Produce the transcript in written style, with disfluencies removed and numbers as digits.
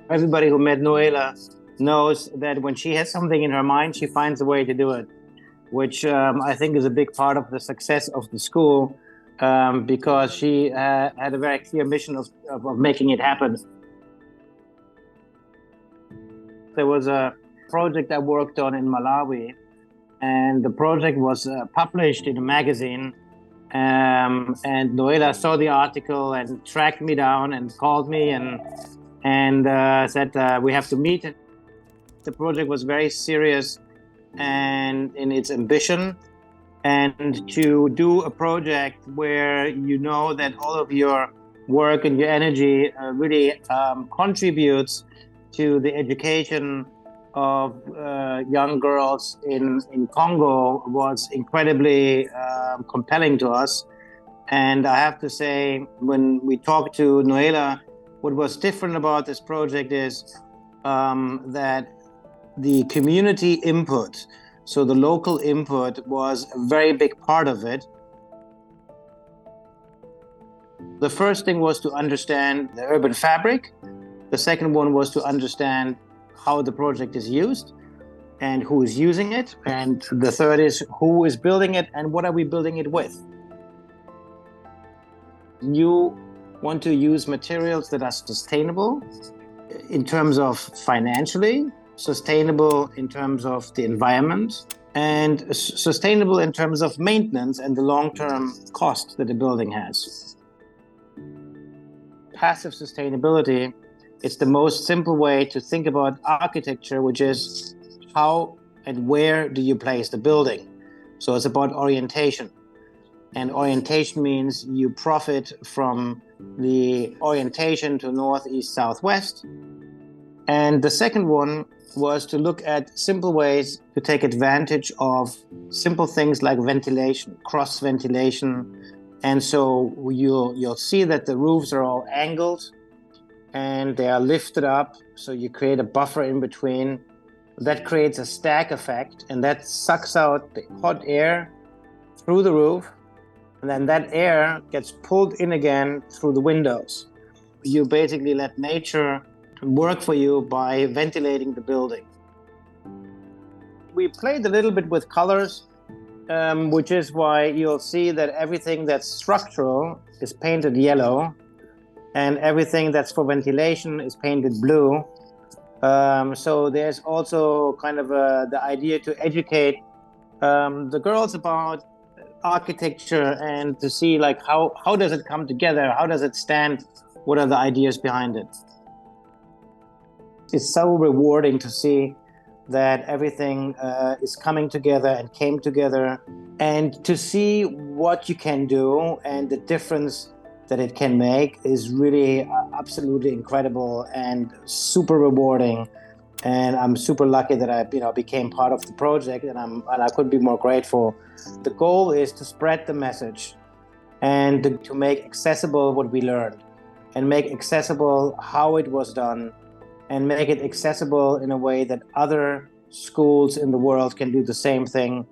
Everybody who met Noela knows that when she has something in her mind, she finds a way to do it, which I think is a big part of the success of the school, because she had a very clear mission of making it happen. There was a project I worked on in Malawi, and the project was published in a magazine. And Noela saw the article and tracked me down and called me and said we have to meet. The project was very serious and in its ambition, and to do a project where you know that all of your work and your energy really contributes to the education of young girls in Congo was incredibly compelling to us. And I have to say, when we talked to Noela, what was different about this project is that the community input, so the local input, was a very big part of it. The first thing was to understand the urban fabric. The second one was to understand how the project is used and who is using it. And the third is who is building it and what are we building it with. You want to use materials that are sustainable in terms of financially, sustainable in terms of the environment, and sustainable in terms of maintenance and the long-term cost that the building has. Passive sustainability, it's the most simple way to think about architecture, which is how and where do you place the building. So it's about orientation. And orientation means you profit from the orientation to north, east, south, west. And the second one was to look at simple ways to take advantage of simple things like ventilation, cross ventilation. And so you'll see that the roofs are all angled and they are lifted up. So you create a buffer in between. That creates a stack effect, and that sucks out the hot air through the roof. And then that air gets pulled in again through the windows. You basically let nature work for you by ventilating the building. We played a little bit with colors, which is why you'll see that everything that's structural is painted yellow and everything that's for ventilation is painted blue. So there's also kind of the idea to educate the girls about architecture and to see like how does it come together, how does it stand, what are the ideas behind it. It's so rewarding to see that everything is coming together and came together, and to see what you can do and the difference that it can make is really absolutely incredible and super rewarding. And I'm super lucky that I became part of the project, and I couldn't be more grateful. The goal is to spread the message and to make accessible what we learned, and make accessible how it was done, and make it accessible in a way that other schools in the world can do the same thing